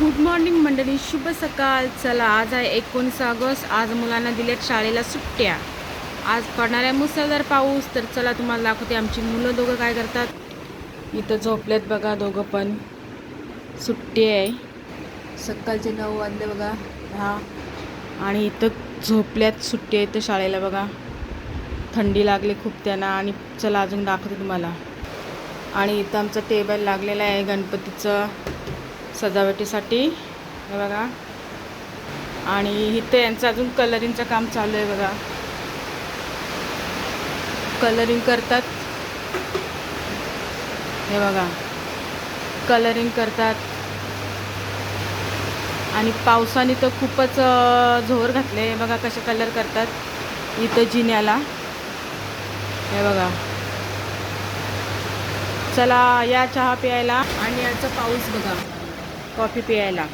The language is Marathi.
गुड मॉर्निंग मंडळी, शुभ सकाळ. चला, आज आहे 19 ऑगस्ट. आज मुलांना दिल्यात शाळेला सुट्ट्या. आज पडणार आहे मुसळधार पाऊस. तर चला तुम्हाला दाखवते आमची मुलं दोघं काय करतात. इथं झोपलेत बघा, दोघं पण. सुट्टी आहे, सकाळचे 9 वाजले बघा, 10. आणि इथं झोपल्यात, सुट्टी आहे तर शाळेला बघा. थंडी लागली खूप त्यांना. आणि चला अजून दाखवते तुम्हाला. आणि इथं आमचं टेबल लागलेलं आहे गणपतीचं सजावटीसाठी, हे बघा. आणि इथं यांचं अजून कलरिंगचं काम चालू आहे बघा. कलरिंग करतात, हे बघा, कलरिंग करतात. आणि पावसाने तर खूपच जोर घातले, बघा कसे कलर करतात इथं जिन्याला, हे बघा. चला या चहा प्यायला. आणि याचा पाऊस बघा, कॉफी प्यायला.